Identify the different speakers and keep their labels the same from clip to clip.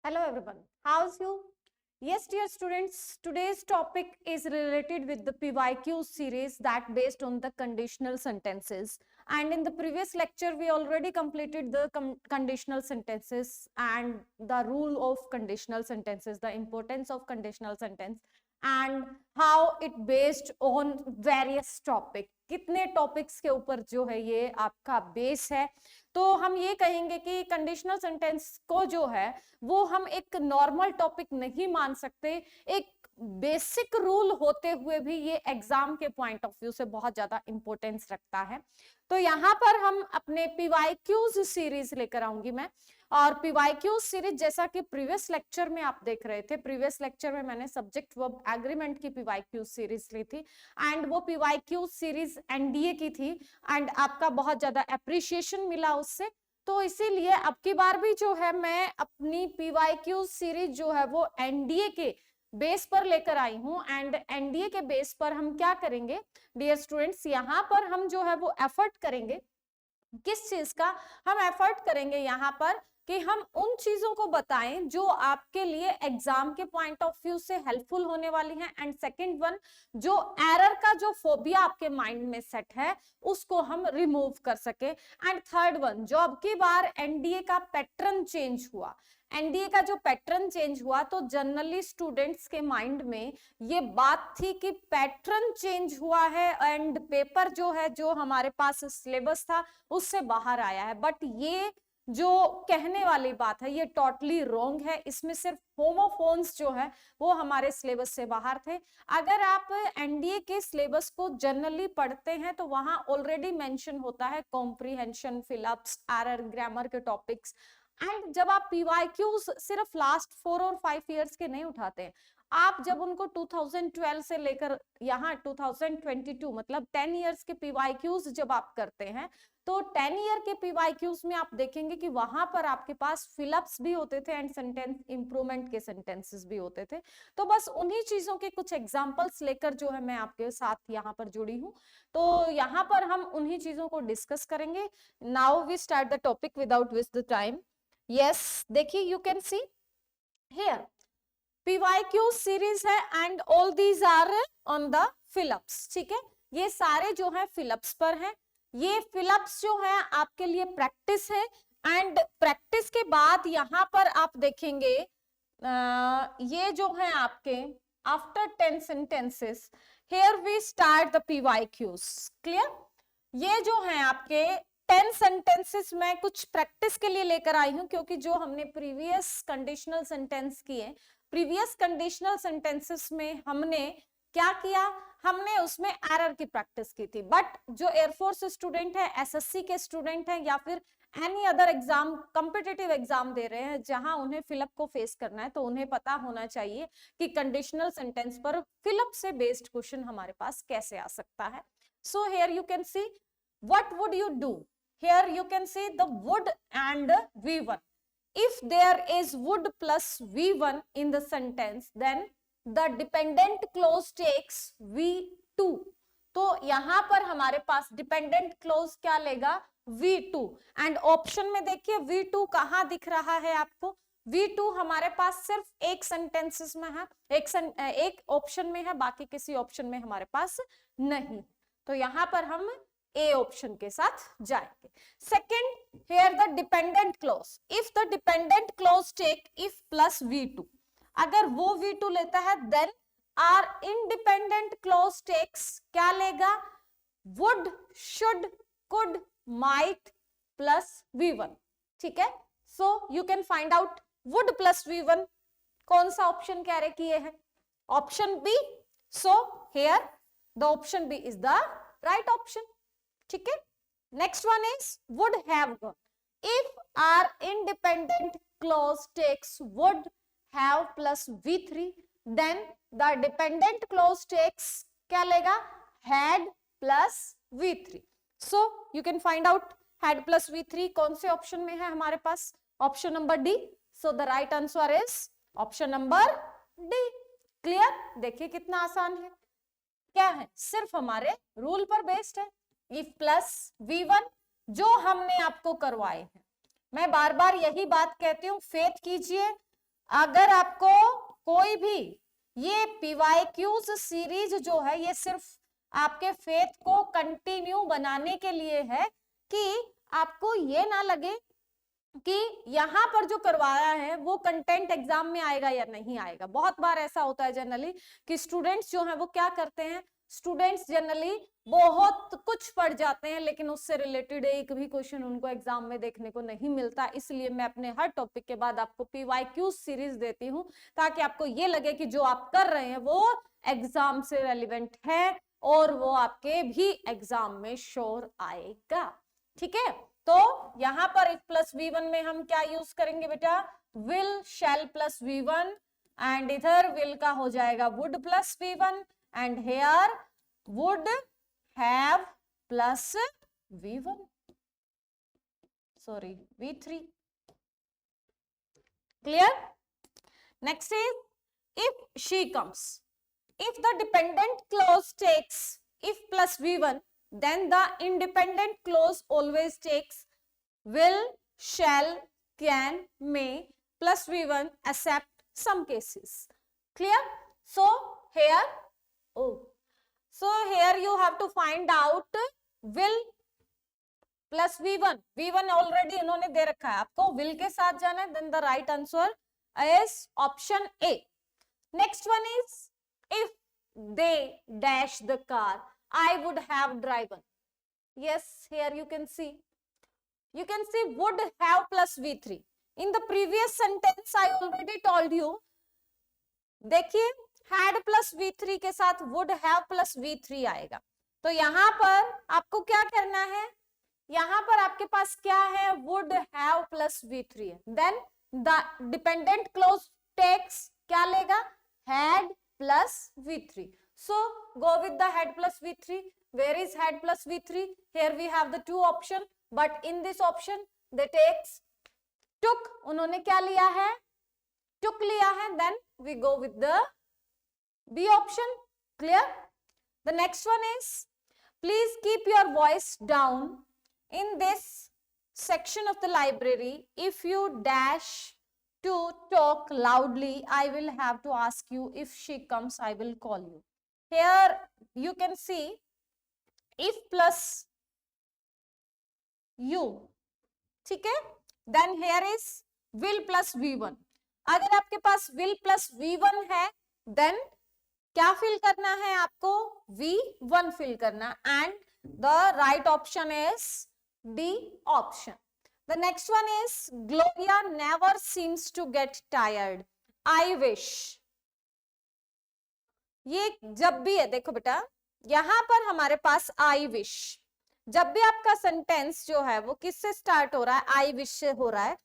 Speaker 1: Hello everyone, how's you? Yes dear students, today's topic is related with the PYQ series that based on the conditional sentences, and in the previous lecture we already completed the conditional sentences and the rule of conditional sentences, the importance of conditional sentence and how it based on various topic. कितने topics के ऊपर जो है ये आपका base है, तो हम ये कहेंगे कि कंडीशनल सेंटेंस को जो है वो हम एक नॉर्मल टॉपिक नहीं मान सकते, एक बेसिक रूल होते हुए भी ये एग्जाम के पॉइंट ऑफ व्यू से बहुत ज्यादा इंपॉर्टेंस रखता है। तो यहाँ पर हम अपने पीवाईक्यूज सीरीज लेकर आऊंगी मैं, और पीवाईक्यूज सीरीज जैसा कि प्रीवियस लेक्चर में आप देख रहे थे, प्रीवियस लेक्चर में मैंने सब्जेक्ट वर्ब एग्रीमेंट की पीवाईक्यूज सीरीज ली थी एंड वो पीवाईक्यूज सीरीज एनडीए की थी एंड आपका बहुत ज्यादा एप्रिसिएशन मिला उससे। तो इसीलिए अब की बार भी जो है मैं अपनी पीवाईक्यू सीरीज जो है वो एनडीए के बेस पर लेकर आई हूं एंड एनडीए के बेस पर हम क्या करेंगे डियर स्टूडेंट्स, यहाँ पर हम जो है वो एफर्ट करेंगे। किस चीज का हम एफर्ट करेंगे यहाँ पर कि हम उन चीजों को बताएं जो आपके लिए एग्जाम के पॉइंट ऑफ व्यू से हेल्पफुल होने वाली हैं, एंड सेकंड वन जो एरर का जो फोबिया आपके माइंड में सेट है उसको हम रिमूव कर सके, एंड थर्ड वन जो अब की बार एनडीए का पैटर्न चेंज हुआ, एनडीए का जो पैटर्न चेंज हुआ तो जनरली स्टूडेंट्स के माइंड में ये बात थी कि पैटर्न चेंज हुआ है एंड पेपर जो है जो हमारे पास सिलेबस था उससे बाहर आया है, बट ये जो कहने वाली बात है ये टोटली रॉन्ग है। इसमें सिर्फ होमोफोन्स जो है वो हमारे सिलेबस से बाहर थे। अगर आप एनडीए के सिलेबस को जनरली पढ़ते हैं तो वहां ऑलरेडी मेंशन होता है कॉम्प्रिहेंशन, फिलअप्स, एरर, ग्रामर के टॉपिक्स, एंड जब आप पीवाईक्यूज सिर्फ लास्ट 4 और 5 इयर्स के नहीं उठाते हैं, आप जब उनको 2012 से लेकर यहाँ 2022 मतलब 10 इयर्स के पीवाईक्यूज जब आप करते हैं तो 10 ईयर के पीवाईक्यूज में आप देखेंगे कि वहां पर आपके पास फिलअप्स भी होते थे एंड सेंटेंस इंप्रूवमेंट के सेंटेंसेस भी होते थे। तो बस उन्हीं चीजों के कुछ एग्जांपल्स लेकर जो है मैं आपके साथ यहाँ पर जुड़ी हूँ, तो यहाँ पर हम उन्हीं चीजों को डिस्कस करेंगे। Now we start the topic without waste the time. Yes, देखिए you can see here PYQ series है and all these are on the fill ups. ठीक है, ये सारे जो है फिलअप्स पर हैं। ये फिलअप्स जो है आपके लिए प्रैक्टिस है एंड प्रैक्टिस के बाद यहाँ पर आप देखेंगे ये जो है आपके after 10 sentences here we start the PYQs। Clear, ये जो है आपके 10 सेंटेंसेस मैं कुछ प्रैक्टिस के लिए लेकर आई हूं, क्योंकि जो हमने प्रीवियस कंडीशनल सेंटेंस किए, प्रीवियस कंडीशनल सेंटेंसेस में हमने क्या किया, हमने उसमें एरर की प्रैक्टिस की थी। बट जो एयरफोर्स स्टूडेंट है, एसएससी के स्टूडेंट हैं या फिर any other exam, competitive exam दे रहे हैं जहां उन्हें फिलअप को फेस करना है, तो उन्हें पता होना चाहिए कि कंडीशनल सेंटेंस पर फिलअप से बेस्ड क्वेश्चन हमारे पास कैसे आ सकता है। So here you can see what would you do. Here you can see the would and V1. If there is would plus V1 in the sentence, then the dependent clause takes V2. तो यहाँ पर हमारे पास dependent clause क्या लेगा, V2, and option में देखिए V2 कहाँ दिख रहा है आपको, V2 हमारे पास सिर्फ एक सेंटेंसेस में है, एक ऑप्शन में है, बाकी किसी ऑप्शन में हमारे पास नहीं। तो यहाँ पर हम ए ऑप्शन के साथ जाएंगे। Second, here the dependent clause, if the dependent clause take if plus V2, अगर वो V2 लेता है then are independent clause takes क्या लेगा, would, should, could, might plus V1। ठीक है, so you can find out would plus V1 कौन सा ऑप्शन कह रहे कि ये है, option B. So here the option B is the right option. ठीक है, next one is would have gone. If our independent clause takes would have plus V3, then the dependent clause takes क्या लेगा, had plus V3. So you can find out had plus V3 कौन से option में है हमारे पास, option number D. So the right answer is option number D. Clear, देखिए कितना आसान है, क्या है, सिर्फ हमारे रूल पर बेस्ड है। इफ प्लस V1 जो हमने आपको करवाए हैं, मैं बार बार यही बात कहती हूँ, फेथ कीजिए, अगर आपको कोई भी ये पीवाईक्यूज सीरीज जो है ये सिर्फ आपके फेथ को कंटिन्यू बनाने के लिए है कि आपको ये ना लगे कि यहाँ पर जो करवाया है वो कंटेंट एग्जाम में आएगा या नहीं आएगा। बहुत बार ऐसा होता है जनरली कि स्टूडेंट्स जो है वो क्या करते हैं, स्टूडेंट्स जनरली बहुत कुछ पढ़ जाते हैं लेकिन उससे रिलेटेड एक भी क्वेश्चन उनको एग्जाम में देखने को नहीं मिलता। इसलिए मैं अपने हर टॉपिक के बाद आपको पीवाईक्यू सीरीज देती हूँ ताकि आपको ये लगे कि जो आप कर रहे हैं वो एग्जाम से रेलिवेंट है और वो आपके भी एग्जाम में श्योर आएगा। ठीक है, तो यहां पर इफ प्लस v1 में हम क्या यूज करेंगे बेटा, will shell plus v1 and इधर विल का हो जाएगा would plus v1 and here would have plus v1 sorry v3। Clear? Next is if she comes, if the dependent clause takes if plus v1 then the independent clause always takes will, shall, can, may plus v1 except some cases. Clear? So here, so here you have to find out will plus v1, v1 already इन्होंने दे रखा है, आपको will के साथ जाना है, then the right answer is option A. Next one is if they dash the car, I would have driven. Yes, here you can see would have plus v3. In the previous sentence I already told you, देखिए had plus v3 के साथ would have plus v3 आएगा। तो यहाँ पर आपको क्या करना है, यहाँ पर आपके पास क्या है, would have plus v3 है, then the dependent clause takes क्या लेगा, had plus v3. So go with the had plus v3. Where is had plus v3? Here we have the two option, but in this option they takes took, उन्होंने क्या लिया है, took लिया है, then we go with the B option. Clear? The next one is, please keep your voice down in this section of the library. If you dash to talk loudly, I will have to ask you. If she comes, I will call you. Here you can see if plus u, ठीक है, then here is will plus v1. अगर आपके पास will plus v1 है then क्या fill करना है आपको, v1 fill करना, and the right option is D option. The next one is Gloria never seems to get tired. I wish. ये जब भी है, देखो बेटा यहां पर हमारे पास I wish, जब भी आपका सेंटेंस जो है वो किससे स्टार्ट हो रहा है, I wish से हो रहा है,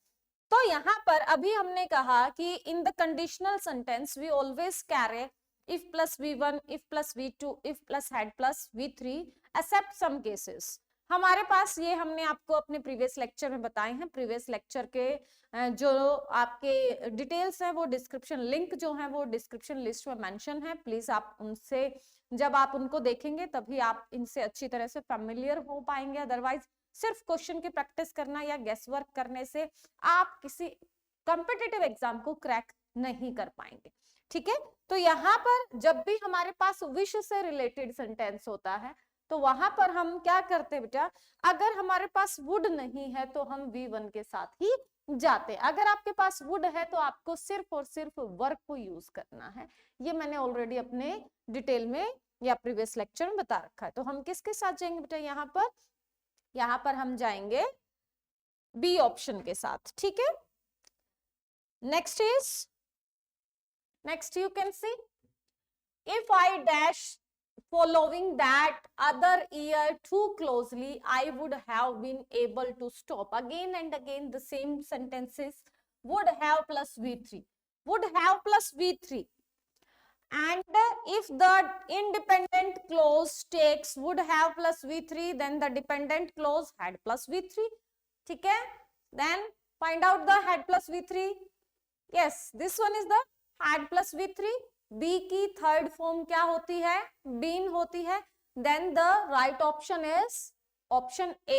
Speaker 1: तो यहां पर अभी हमने कहा कि in the conditional sentence we always carry if plus v1, if plus v2, if plus had plus v3 except some cases. हमारे पास ये हमने आपको अपने प्रीवियस लेक्चर में बताए हैं। प्रीवियस लेक्चर के जो आपके डिटेल्स हैं वो डिस्क्रिप्शन लिंक जो है वो डिस्क्रिप्शन लिस्ट में मेंशन है। प्लीज आप उनसे, जब आप उनको देखेंगे तभी आप इनसे अच्छी तरह से फेमिलियर हो पाएंगे। अदरवाइज सिर्फ क्वेश्चन की प्रैक्टिस करना या गेस वर्क करने से आप किसी कॉम्पिटिटिव एग्जाम को क्रैक नहीं कर पाएंगे। ठीक है, तो यहाँ पर जब भी हमारे पास विश से रिलेटेड सेंटेंस होता है तो वहां पर हम क्या करते हैं बेटा, अगर हमारे पास वुड नहीं है तो हम v1 के साथ ही जाते हैं। अगर आपके पास वुड है तो आपको सिर्फ और सिर्फ वर्क को यूज करना है। ये मैंने ऑलरेडी अपने डिटेल में या प्रीवियस लेक्चर में बता रखा है। तो हम किसके साथ जाएंगे बेटा, यहाँ पर हम जाएंगे बी ऑप्शन के साथ। ठीक है, next you can see if I dash following that other ear too closely, I would have been able to stop. Again and again the same sentences, would have plus v3, would have plus v3, and if the independent clause takes would have plus v3 then the dependent clause had plus v3. ठीक है, then find out the had plus v3. yes, this one is the had plus v3. B की third form क्या होती है, been होती है, then the right option is option A.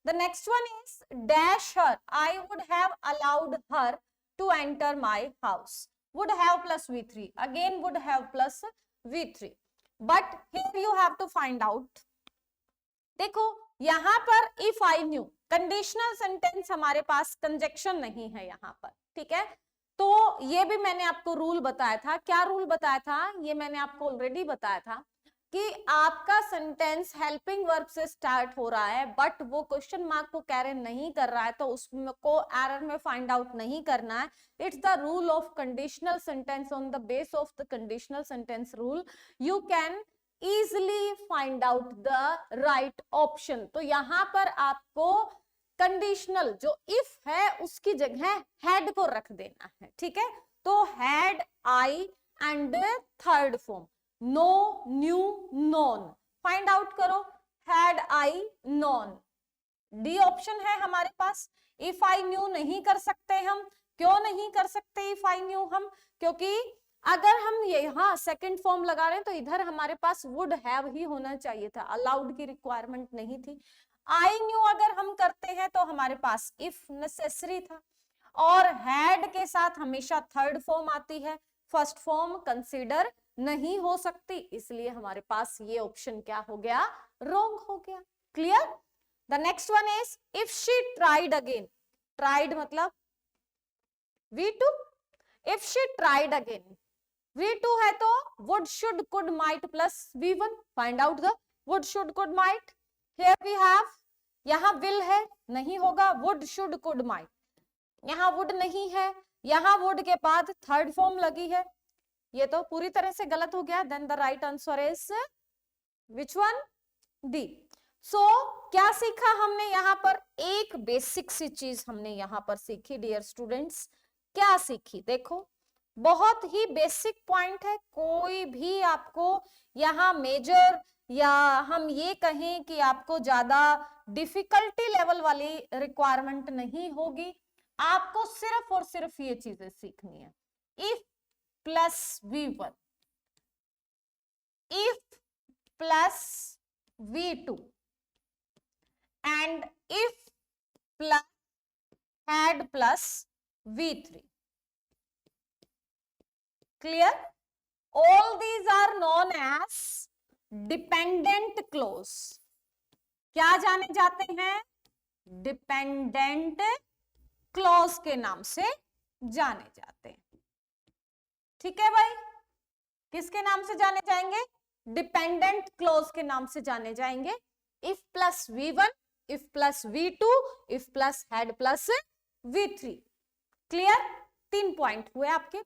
Speaker 1: The next one is dash her, I would have allowed her to enter my house. Would have plus V3. Again would have plus V3. But here you have to find out. देखो यहाँ पर if I knew, conditional sentence हमारे पास conjunction नहीं है यहाँ पर, ठीक है। तो ये भी मैंने आपको रूल बताया था। क्या रूल बताया था? ये मैंने आपको ऑलरेडी बताया था कि आपका सेंटेंस हेल्पिंग वर्ब से स्टार्ट हो रहा है, बट वो क्वेश्चन मार्क को कैरी नहीं कर रहा है, तो उसको एरर में फाइंड आउट नहीं करना है। It's the rule of conditional sentence. On the base of the conditional sentence rule you can easily find out the right option. तो यहाँ पर आपको कंडीशनल जो इफ है उसकी जगह हैड को रख देना है, ठीक है। तो had I and third form no, new, known. Find out करो, had I, known. D option है हमारे पास। इफ आई न्यू नहीं कर सकते हम। क्यों नहीं कर सकते इफ आई न्यू हम? क्योंकि अगर हम यहाँ सेकंड फॉर्म लगा रहे हैं तो इधर हमारे पास वुड हैव ही होना चाहिए था, अलाउड की रिक्वायरमेंट नहीं थी। आई न्यू अगर हम करते हैं तो हमारे पास इफ नेसेसरी था, और हैड के साथ हमेशा थर्ड फॉर्म आती है, फर्स्ट फॉर्म कंसीडर नहीं हो सकती, इसलिए हमारे पास ये ऑप्शन क्या हो गया? रॉन्ग हो गया। Clear? The next one is if she tried again. Tried मतलब V2। If she tried again, V2 है तो would, should, could, might plus V1. Find out the would, should, could, might. Here we have, यहाँ will है, नहीं होगा, would, should, could, might. यहाँ would नहीं है, यहाँ would के बाद थर्ड फॉर्म लगी है, ये तो पूरी तरह से गलत हो गया। Then the right answer is which one? D. So क्या सीखा हमने यहाँ पर? एक बेसिक सी चीज हमने यहाँ पर सीखी डियर स्टूडेंट्स। क्या सीखी? देखो बहुत ही बेसिक पॉइंट है, कोई भी आपको यहाँ मेजर या हम ये कहें कि आपको ज्यादा डिफिकल्टी लेवल वाली रिक्वायरमेंट नहीं होगी। आपको सिर्फ और सिर्फ ये चीजें सीखनी है। If plus V1, if plus V2 and if plus had plus V3. Clear? All these are known as dependent clause. क्या जाने जाते हैं? डिपेंडेंट क्लॉज के नाम से जाने जाते हैं। ठीक है भाई, किसके नाम से जाने जाएंगे? डिपेंडेंट क्लॉज के नाम से जाने जाएंगे। If plus V1, if plus V2, if plus had plus V3। Clear? 3 point हुए आपके।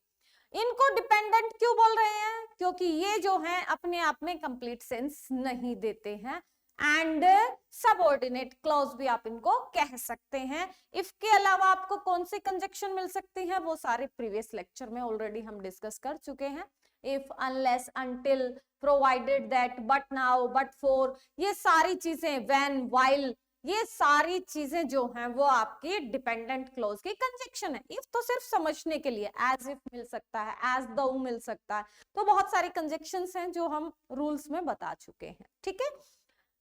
Speaker 1: इनको डिपेंडेंट क्यों बोल रहे हैं? क्योंकि ये जो है अपने आप में कंप्लीट सेंस नहीं देते हैं, एंड सबऑर्डिनेट क्लॉज भी आप इनको कह सकते हैं। इफ के अलावा आपको कौन सी कंजक्शन मिल सकती है वो सारे प्रीवियस लेक्चर में ऑलरेडी हम डिस्कस कर चुके हैं। If, unless, until, provided that, but now, but for, ये सारी चीजें, व्हेन, व्हाइल, ये सारी चीजें जो हैं वो आपकी डिपेंडेंट क्लॉज की कंजक्शन है। इफ तो सिर्फ समझने के लिए, एज इफ मिल सकता है, एज दो मिल सकता है, तो बहुत सारी कंजक्शंस हैं जो हम रूल्स में बता चुके हैं। ठीक है,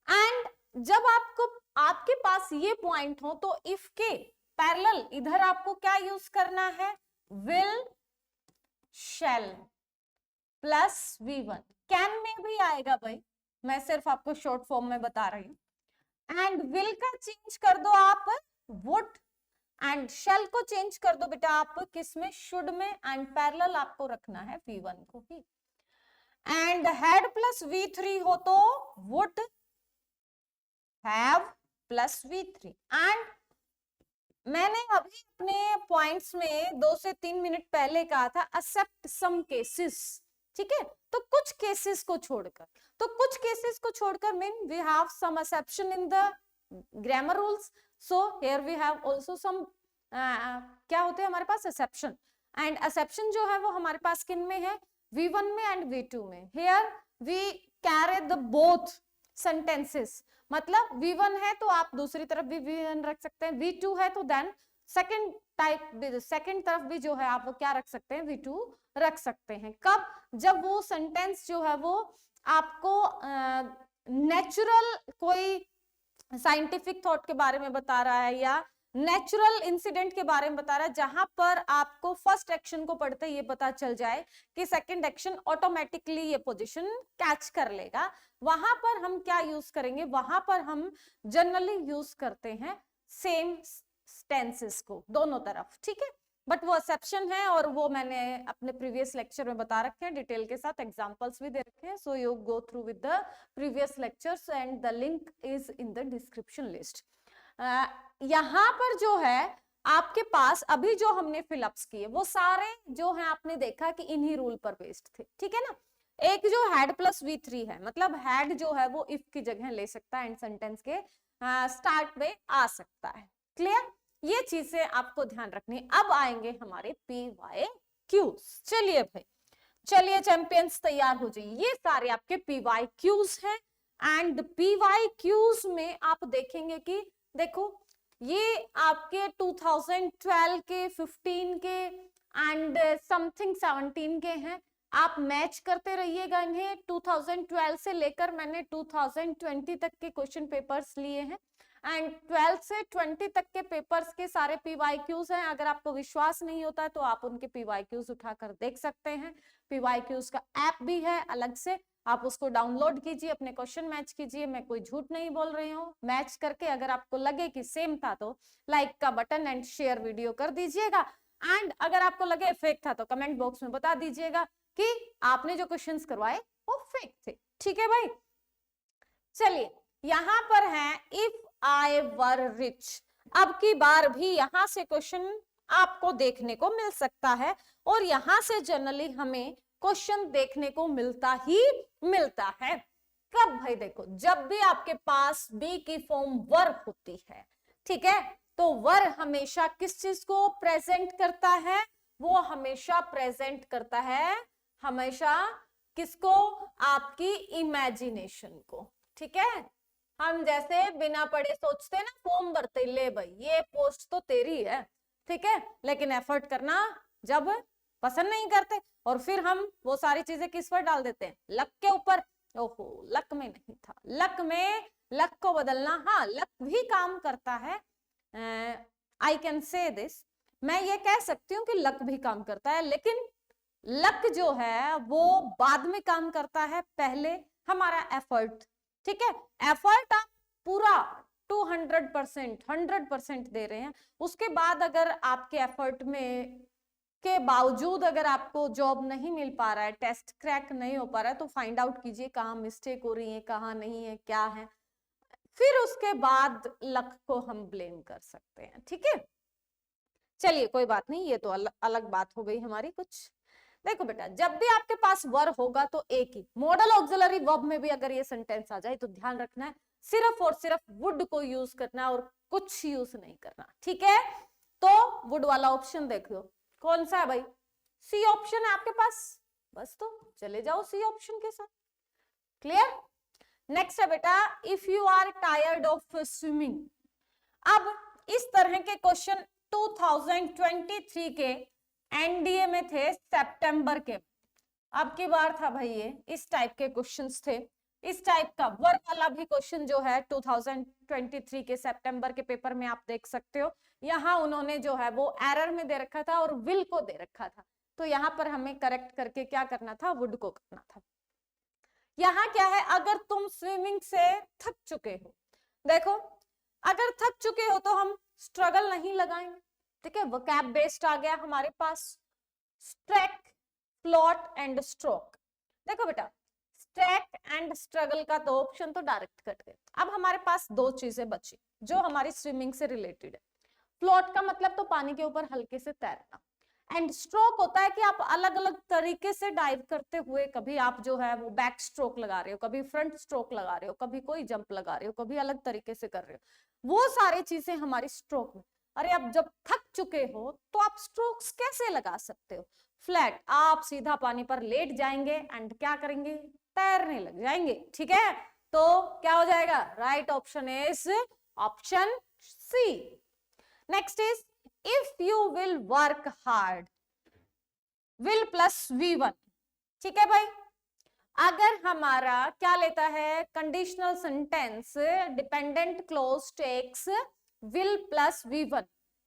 Speaker 1: एंड जब आपके पास ये पॉइंट हो तो इफ के पैरेलल इधर आपको क्या यूज करना है? Will, shell plus V1। Can में भी आएगा भाई, मैं सिर्फ आपको शॉर्ट फॉर्म में बता रही हूँ। एंड विल का चेंज कर दो आप वुड, एंड शैल को चेंज कर दो बेटा आप किस में? शुड में, एंड पैरेलल आपको रखना है V1 को ही। एंड हैड प्लस V3 हो तो would have plus V3। And मैंने अभी अपने पॉइंट्स में 2 से 3 मिनट पहले कहा था एक्सेप्ट सम केसेस। ठीक है, तो कुछ केसेस को छोड़कर mean we have some exception in the grammar rules, so here we have also some क्या होते हैं हमारे पास? एक्सेप्शन। एंड एक्सेप्शन जो है वो हमारे पास किन में है? V1 में एंड V2 में। Here we carry the both sentences, मतलब V1 है तो आप दूसरी तरफ भी V1 रख सकते हैं, V2 है तो देन सेकंड तरफ भी जो है आप वो क्या रख सकते हैं? V2 रख सकते हैं। कब? जब वो सेंटेंस जो है वो आपको नेचुरल कोई साइंटिफिक थॉट के बारे में बता रहा है, या नेचुरल इंसिडेंट के बारे में बता रहा है, जहां पर आपको फर्स्ट एक्शन को पढ़ते ये पता चल जाए कि सेकंड एक्शन ऑटोमेटिकली ये पोजीशन कैच कर लेगा, वहां पर हम क्या यूज करेंगे, वहां पर हम जनरली यूज करते हैं सेम टेंसेस को दोनों तरफ, ठीक है। बट वो एक्सेप्शन है और वो मैंने अपने प्रीवियस लेक्चर में बता रखे हैं डिटेल के साथ, एग्जांपल्स भी दे रखे हैं, so you go through with the previous lectures and the link is in the description list. यहाँ पर जो है आपके पास अभी जो हमने फिलअप्स किए वो सारे जो है आपने देखा कि इन्हीं रूल पर बेस्ड थे, ठीक है ना। एक जो हैड प्लस V3 है, मतलब हैड जो है वो इफ की जगह ले सकता है एंड सेंटेंस के स्टार्ट में आ सकता है, क्लियर। ये चीजें आपको ध्यान रखनी। अब आएंगे हमारे PYQs। चलिए भाई, चलिए चैंपियंस तैयार हो जाइए, ये सारे आपके PYQs हैं एंड PYQs में आप देखेंगे कि देखो ये आपके 2012 के, 15 के एंड समथिंग 17 के हैं, आप मैच करते रहिएगा इन्हें। 2012 से लेकर मैंने 2020 तक के क्वेश्चन पेपर्स लिए हैं एंड 12 से 20 तक के पेपर्स के सारे PYQs हैं। अगर आपको विश्वास नहीं होता है तो आप उनके PYQs उठाकर देख सकते हैं। PYQs का ऐप भी है अलग से, आप उसको डाउनलोड कीजिए, अपने क्वेश्चन मैच कीजिए। मैं कोई झूठ नहीं बोल रही हूँ, मैच करके अगर आपको लगे कि सेम था तो लाइक का बटन एंड शेयर वीडियो कर दीजिएगा, एंड अगर आपको लगे फेक था तो कमेंट बॉक्स में बता दीजिएगा कि आपने जो क्वेश्चंस करवाए वो फेक थे, ठीक है भाई। चलिए यहां पर है इफ आई वर रिच। अब की बार भी यहां से क्वेश्चन आपको देखने को मिल सकता है और यहां से जनरली हमें क्वेश्चन देखने को मिलता ही मिलता है। कब भाई, देखो जब भी आपके पास बी की फॉर्म वर होती है, ठीक है, तो वर हमेशा किस चीज को प्रेजेंट करता है, वो हमेशा प्रेजेंट करता है, हमेशा किसको, आपकी इमेजिनेशन को, ठीक है। हम जैसे बिना पढ़े सोचते ना, फॉर्म भरते ले भाई ये पोस्ट तो तेरी है, ठीक है, लेकिन एफर्ट करना जब पसंद नहीं करते और फिर हम वो सारी चीजें किस पर डाल देते हैं, लक के ऊपर। ओहो लक में नहीं था, लक में, लक को बदलना, हाँ लक भी काम करता है, आई कैन से दिस, मैं ये कह सकती हूँ कि लक भी काम करता है, लेकिन लक जो है वो बाद में काम करता है, पहले हमारा एफर्ट, ठीक है। एफर्ट आप पूरा 200% 100% दे रहे हैं, उसके बाद अगर आपके एफर्ट में के बावजूद अगर आपको जॉब नहीं मिल पा रहा है, टेस्ट क्रैक नहीं हो पा रहा है, तो फाइंड आउट कीजिए कहाँ मिस्टेक हो रही है, कहाँ नहीं है, क्या है, फिर उसके बाद लक को हम ब्लेम कर सकते हैं, ठीक है। चलिए कोई बात नहीं, ये तो अलग बात हो गई हमारी कुछ। देखो बेटा, जब भी आपके पास वर होगा तो एक ही मॉडल ऑक्सिलरी वर्ब में भी अगर ये सेंटेंस आ जाए तो ध्यान रखना है सिर्फ और सिर्फ वुड को यूज करना है और कुछ यूज नहीं करना, ठीक है। तो वुड वाला ऑप्शन देख लो कौन सा है भाई, सी ऑप्शन है आपके पास, बस तो चले जाओ सी ऑप्शन के साथ, क्लियर। नेक्स्ट है बेटा, if you are tired of swimming. अब इस तरह के क्वेश्चन 2023 के एनडीए में थे सितंबर के, अब की बार था भाई ये, इस टाइप के क्वेश्चंस थे, इस टाइप का वर्क वाला भी क्वेश्चन जो है 2023 के सितंबर के पेपर में आप देख सकते हो। यहाँ उन्होंने जो है वो एरर में दे रखा था और विल को दे रखा था, तो यहाँ पर हमें करेक्ट करके क्या करना था, वुड को करना था। यहाँ क्या है, अगर तुम स्विमिंग से थक चुके हो, देखो अगर थक चुके हो तो हम स्ट्रगल नहीं लगाएंगे, ठीक है, वोकैब बेस्ड आ गया हमारे पास, स्ट्रैक, फ्लोट एंड स्ट्रोक। देखो बेटा स्ट्रैक एंड स्ट्रगल का तो ऑप्शन तो डायरेक्ट कट गया, अब हमारे पास दो चीजें बची जो हमारी स्विमिंग से रिलेटेड है। फ्लोट का मतलब तो पानी के ऊपर हल्के से तैरना, एंड स्ट्रोक होता है कि आप अलग अलग तरीके से डाइव करते हुए, कभी आप जो है वो बैक स्ट्रोक लगा रहे हो, कभी फ्रंट स्ट्रोक लगा रहे हो, कभी कोई जंप लगा रहे हो, कभी अलग तरीके से कर रहे हो, वो सारी चीजें हमारी स्ट्रोक में। अरे अब जब थक चुके हो तो आप स्ट्रोक्स कैसे लगा सकते हो, फ्लैट, आप सीधा पानी पर लेट जाएंगे एंड क्या करेंगे, तैरने लग जाएंगे, ठीक है। तो क्या हो जाएगा, right option is option C. Next is if you will work hard, will plus V1, ठीक है भाई। अगर हमारा क्या लेता है, conditional sentence dependent clause takes will plus V1.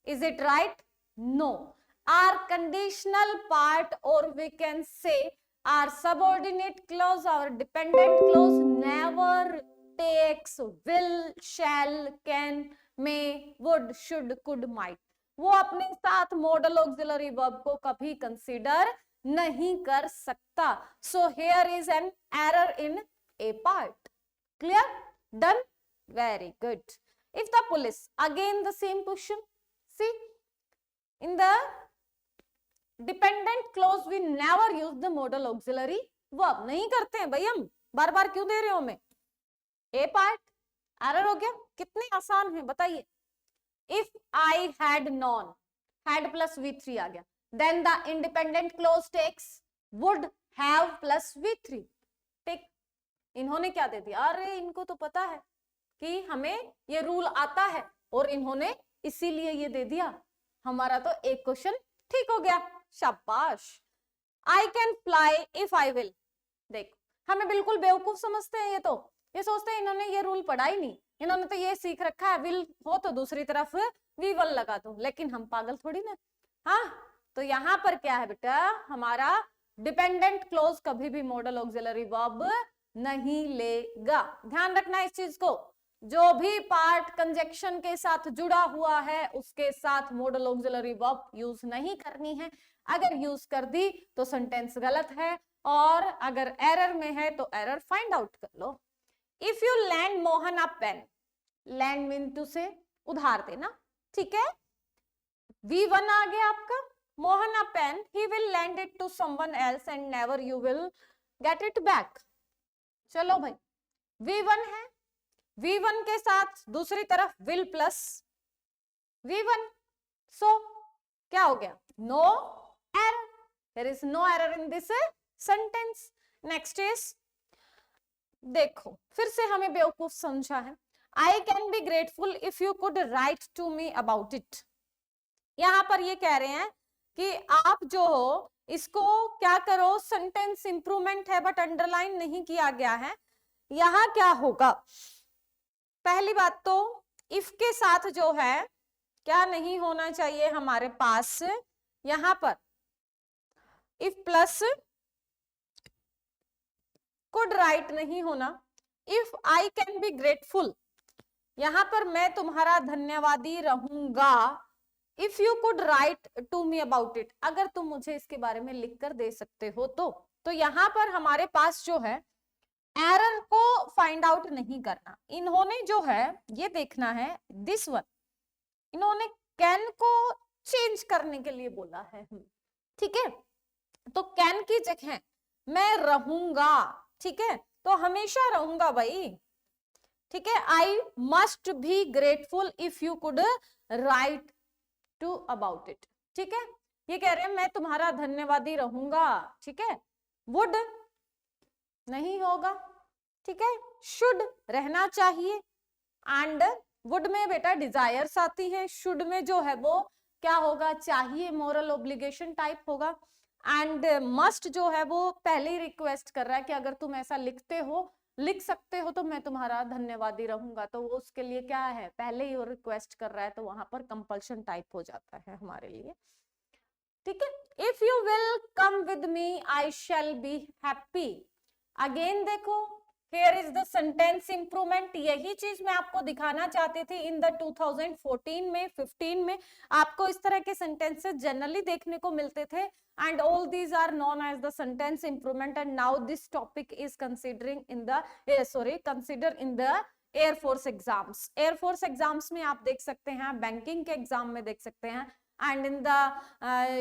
Speaker 1: Is it right? No. Our conditional part, or we can say our subordinate clause, our dependent clause never takes will, shall, can, may, would, should, could, might. वो अपने साथ model auxiliary verb को कभी consider नहीं कर सकता. So here is an error in a part. Clear? Done? Very good. If the police, again the same question. See, in the dependent clause we never use the modal auxiliary verb. नहीं करते हैं भाई हम. बार बार क्यों दे रहे हो हमें? A part. Error हो गया. कितने आसान है बताइए. If I had known, had plus V3 आ गया, then the independent clause takes would have plus V3. ठीक. इन्होंने क्या दे दिया? अरे इनको तो पता है कि हमें ये रूल आता है और इन्होंने इसीलिए ये दे दिया. हमारा तो एक क्वेश्चन ठीक हो गया. शाबाश. I can fly if I will. देखो हमें बिल्कुल बेवकूफ समझते हैं. ये सोचते हैं इन्होंने ये रूल पढ़ा ही नहीं, इन्होंने तो ये सीख रखा है विल हो तो दूसरी तरफ वी वन लगा दो. लेकिन हम पागल थोड़ी ना. हाँ, तो यहाँ पर क्या है बेटा, हमारा डिपेंडेंट क्लोज कभी भी मॉडल ऑक्सिलरी वर्ब नहीं लेगा. ध्यान रखना इस चीज को. जो भी पार्ट कंजक्शन के साथ जुड़ा हुआ है उसके साथ मॉडल ऑक्सिलरी वर्ब यूज नहीं करनी है. अगर यूज कर दी तो सेंटेंस गलत है, और अगर एरर में है तो एरर फाइंड आउट कर लो. If you lend Mohan a pen, lend mean to say उधार देना. ठीक है, V1 आ गया आपका. Mohan a pen, he will lend it to someone else and never you will get it back. चलो भाई, V1 है, V1 के साथ दूसरी तरफ will plus V1. So क्या हो गया? No error. There is no error in this sentence. Next is, देखो फिर से हमें बेवकूफ समझा है. I can be grateful if you could write to me about it. यहाँ पर ये कह रहे हैं कि आप जो हो इसको क्या करो, सेंटेंस इंप्रूवमेंट है बट अंडरलाइन नहीं किया गया है. यहाँ क्या होगा? पहली बात तो इफ के साथ जो है क्या नहीं होना चाहिए हमारे पास, यहाँ पर इफ प्लस कुड राइट नहीं होना. If I can be grateful, यहाँ पर मैं तुम्हारा धन्यवादी रहूंगा. If you could write to me about it, अगर तुम मुझे इसके बारे में लिख कर दे सकते हो तो यहाँ पर हमारे पास जो है एरर को फाइंड आउट नहीं करना. इन्होंने जो है ये देखना है दिस वन, इन्होंने कैन को चेंज करने के लिए बोला है. ठीक है, तो कैन की जगह मैं रहूंगा. ठीक है, तो हमेशा रहूंगा भाई. ठीक है, I must be grateful if you could write to about it. ठीक है, ये कह रहे हैं मैं तुम्हारा धन्यवादी रहूंगा. ठीक है, वुड नहीं होगा. ठीक है, शुड रहना चाहिए. एंड वुड में बेटा डिजायर्स आती है, शुड में जो है वो क्या होगा, चाहिए, मोरल ऑब्लिगेशन टाइप होगा. एंड मस्ट जो है वो पहले ही रिक्वेस्ट कर रहा है कि अगर तुम ऐसा लिख सकते हो तो मैं तुम्हारा धन्यवादी रहूंगा. तो वो उसके लिए क्या है, पहले ही वो रिक्वेस्ट कर रहा है, तो वहां पर कंपल्शन टाइप हो जाता है हमारे लिए. ठीक है, if you will come with me I shall be happy. Again देखो, here is the sentence improvement. यही चीज मैं आपको दिखाना चाहती थी. इन द 2014 में 15 में आपको इस तरह के सेंटेंसेस जनरली देखने को मिलते थे, and all these are known as the sentence improvement. And now this topic is considered in the Air Force exams. Air Force exams में आप देख सकते हैं, बैंकिंग के एग्जाम में देख सकते हैं, and in the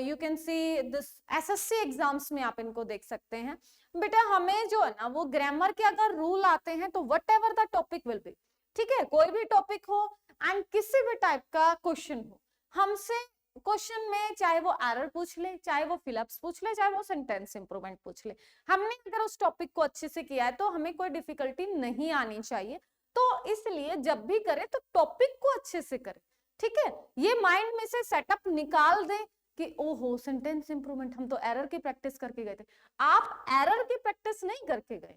Speaker 1: you can see this SSC exams में आप इनको देख सकते हैं. बेटा हमें जो है ना वो ग्रामर के अगर रूल आते हैं तो what ever the topic will be. ठीक है, कोई भी टॉपिक हो एंड किसी भी टाइप का क्वेश्चन हो, हमसे क्वेश्चन में चाहे वो एरर पूछ ले, चाहे वो फिलअप्स पूछ ले, चाहे वो सेंटेंस इंप्रूवमेंट पूछ ले, हमने अगर उस टॉपिक को अच्छे से किया है तो हमें कोई डिफिकल्टी नहीं आनी चाहिए. तो इसलिए जब भी करे तो टॉपिक को अच्छे से करे. ठीक है, ये माइंड में से सेटअप निकाल दे कि ओहो सेंटेंस इंप्रूवमेंट हम तो एरर की प्रैक्टिस करके गए थे. आप एरर की प्रैक्टिस नहीं करके गए,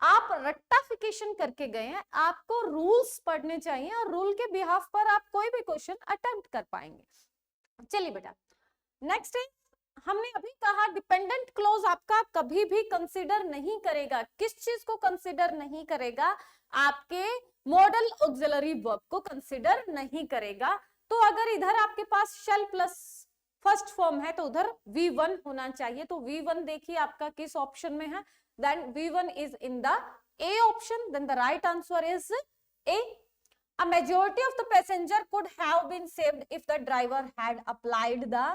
Speaker 1: आप रट्टाफिकेशन करके गए हैं, आपको रूल्स पढ़ने चाहिए और रूल के बिहाफ पर आप कोई भी क्वेश्चन अटेम्प्ट कर पाएंगे। चलिए बेटा, नेक्स्ट है, हमने अभी कहा डिपेंडेंट क्लॉज आपका कभी भी कंसीडर नहीं करेगा। किस चीज को कंसीडर नहीं करेगा? आपके मॉडल ऑक्सिलरी वर्ब को कंसीडर नहीं करेगा। तो अगर इधर आपके पास शेल प्लस फर्स्ट फॉर्म है तो उधर V1 होना चाहिए। तो V1 देखिए आपका किस ऑप्शन में है? Then V1 is in the A option. Then the right answer is A. A majority of the passenger could have been saved if the driver had applied the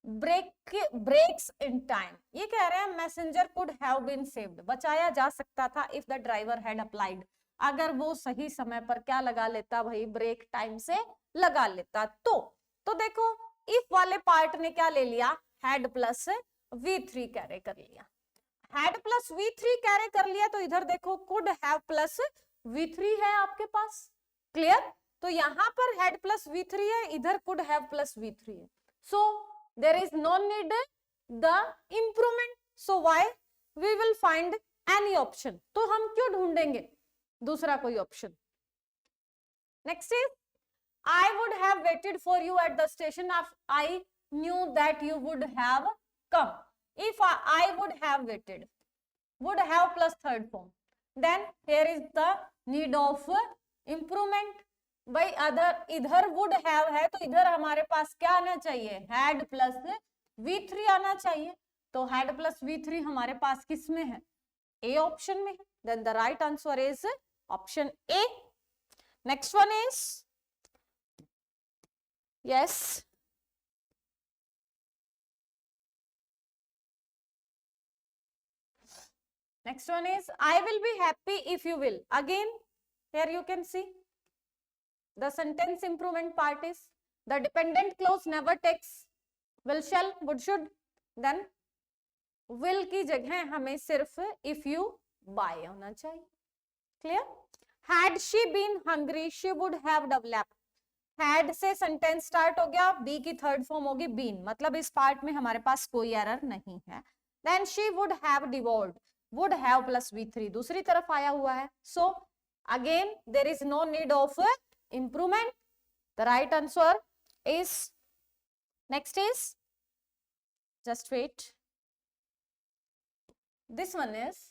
Speaker 1: brakes in time. ये कह रहे हैं messenger could have been saved, बचाया जा सकता था if the driver had applied. अगर वो सही समय पर क्या लगा लेता भाई? ब्रेक टाइम से लगा लेता। तो देखो इफ वाले पार्ट ने क्या ले लिया? हैड प्लस V3 कैरे कर लिया। हैड प्लस V3 कैरे कर लिया तो इधर देखो कुड हैव प्लस V3 है आपके पास। क्लियर? तो यहां पर हैड प्लस V3 है, इधर कुड हैव प्लस V3 है। So there is no need the improvement. So why we will find any option. तो हम क्यों ढूंढेंगे दूसरा कोई option? Next is I would have waited for you at the station if I knew that you would have come. If I would have waited, would have plus third form. Then here is the need of improvement. भाई other इधर would have है तो इधर हमारे पास क्या आना चाहिए? had plus V3 आना चाहिए। तो had plus V3 हमारे पास किस में है? A ऑप्शन में है। Then the right answer is option A. Next one is yes. Next one is I will be happy if you will. Again, here you can see the sentence improvement part is the dependent clause never takes will, shall, would, should. Then will की जगह हमें सिर्फ if you buy होना चाहिए। Clear? Had she been hungry, she would have developed. Had से sentence start हो गया, B की थर्ड फॉर्म होगी बीन, मतलब इस पार्ट में हमारे पास कोई एरर नहीं है। Then she would have divorced, would have plus V3 दूसरी तरफ आया हुआ है। So again there is no need of improvement. The right answer is next is just wait, this one is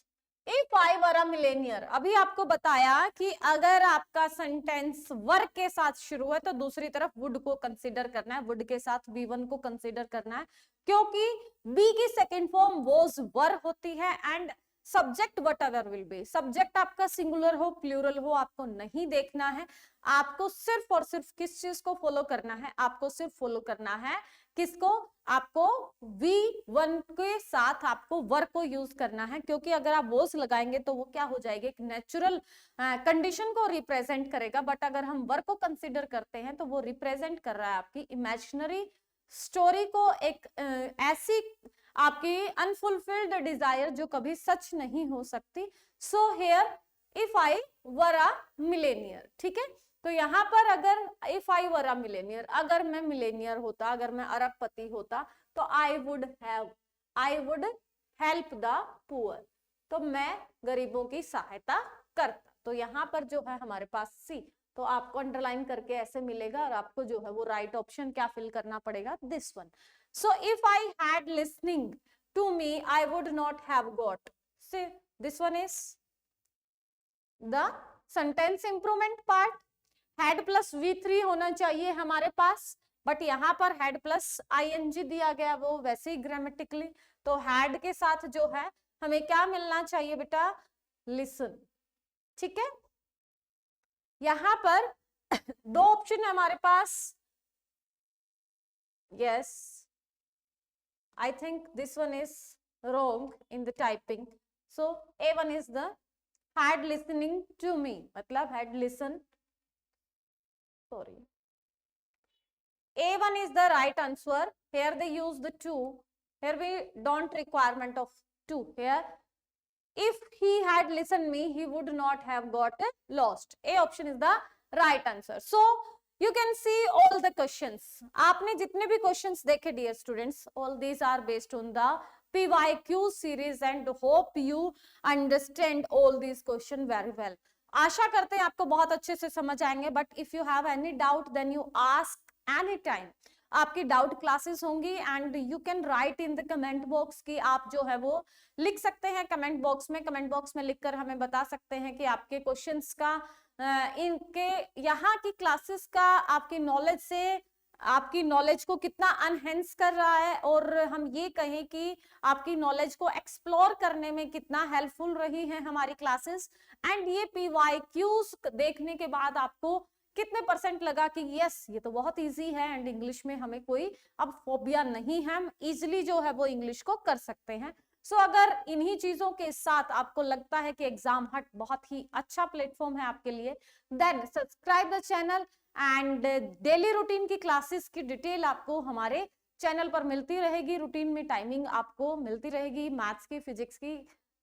Speaker 1: If I were a millionaire. अभी आपको बताया कि अगर आपका सेंटेंस वर के साथ शुरू है तो दूसरी तरफ वुड को कंसीडर करना है, वुड के साथ V1 को कंसीडर करना है, क्योंकि बी की सेकेंड फॉर्म वॉज वर होती है and subject what ever will be. Subject आपका सिंगुलर हो प्लूरल हो आपको नहीं देखना है, आपको सिर्फ और सिर्फ किस चीज को फॉलो करना है? आपको सिर्फ फॉलो करना है किसको? आपको V1 के साथ आपको वर्क को यूज करना है, क्योंकि अगर आप वॉज लगाएंगे तो वो क्या हो जाएगा? एक नेचुरल कंडीशन को रिप्रेजेंट करेगा, बट अगर हम वर्क को कंसीडर करते हैं तो वो रिप्रेजेंट कर रहा है आपकी इमेजिनरी स्टोरी को, एक ऐसी आपकी अनफुलफिल्ड डिजायर जो कभी सच नहीं हो सकती। So here if I were a millionaire, ठीक है? तो यहाँ पर अगर if I were a millionaire, अगर मैं मिलेनियर होता, अगर मैं अरबपति होता तो I would help the poor, तो मैं गरीबों की सहायता करता। तो यहाँ पर जो है हमारे पास सी, तो आपको अंडरलाइन करके ऐसे मिलेगा और आपको जो है वो राइट ऑप्शन क्या फिल करना पड़ेगा? This one. So if I had listening to me I would not have got, see this one is the sentence improvement part. Had plus V3 होना चाहिए हमारे पास, बट यहाँ पर हैड प्लस ING दिया गया, वो वैसे ही ग्रामेटिकली। तो हैड के साथ जो है हमें क्या मिलना चाहिए बेटा? लिसन, ठीक है? यहाँ पर दो ऑप्शन है हमारे पास। Yes, I think this one is wrong in the typing. So A1 is the had listening to me, मतलब had listen, sorry, A1 is the right answer. Here they use the 2, here we don't requirement of 2 here. If he had listened me he would not have got lost. A option is the right answer. So you can see all the questions, आपने जितने भी questions देखे dear students, all these are based on the PYQ series and hope you understand all these question very well. आशा करते हैं आपको बहुत अच्छे से समझ आएंगे, but if you have any doubt then you ask any time. आपकी डाउट क्लासेस होंगी and you can write in the comment box कि आप जो है वो लिख सकते हैं कमेंट बॉक्स में लिखकर हमें बता सकते हैं कि आपके क्वेश्चंस का इनके यहाँ की क्लासेस का आपकी नॉलेज से आपकी नॉलेज को कितना अनहेंस कर रहा है, और हम ये कहें कि आपकी नॉलेज को एक्सप्लोर करने में कितना हेल्पफुल रही है हमारी क्लासेस. एंड ये PYQs देखने के बाद आपको कितने परसेंट लगा कि यस ये तो बहुत इजी है एंड इंग्लिश में हमें कोई अब फोबिया नहीं है, हम इजिली जो है वो इंग्लिश को कर सकते हैं. सो अगर इन्हीं चीजों के साथ आपको लगता है कि एग्जाम हट बहुत ही अच्छा प्लेटफॉर्म है आपके लिए, then subscribe the channel and daily routine की क्लासेस की डिटेल आपको हमारे चैनल पर मिलती रहेगी. रूटीन में टाइमिंग आपको मिलती रहेगी, मैथ्स की, फिजिक्स की,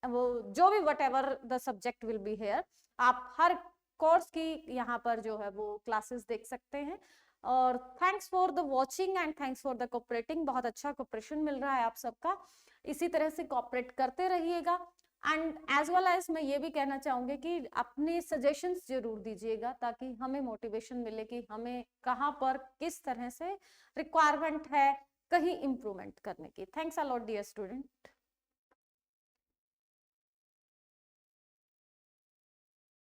Speaker 1: वो जो भी what ever the subject will be here, आप हर कोर्स की यहाँ पर जो है वो क्लासेस देख सकते हैं. और thanks for the watching and thanks for the cooperating. बहुत अच्छा कोऑपरेशन मिल रहा है आप सबका, इसी तरह से कोऑपरेट करते रहिएगा. एंड एज वेल एज मैं ये भी कहना चाहूंगी कि अपने सजेशंस जरूर दीजिएगा ताकि हमें मोटिवेशन मिले कि हमें कहाँ पर किस तरह से रिक्वायरमेंट है कहीं इम्प्रूवमेंट करने की. Thanks a lot dear student.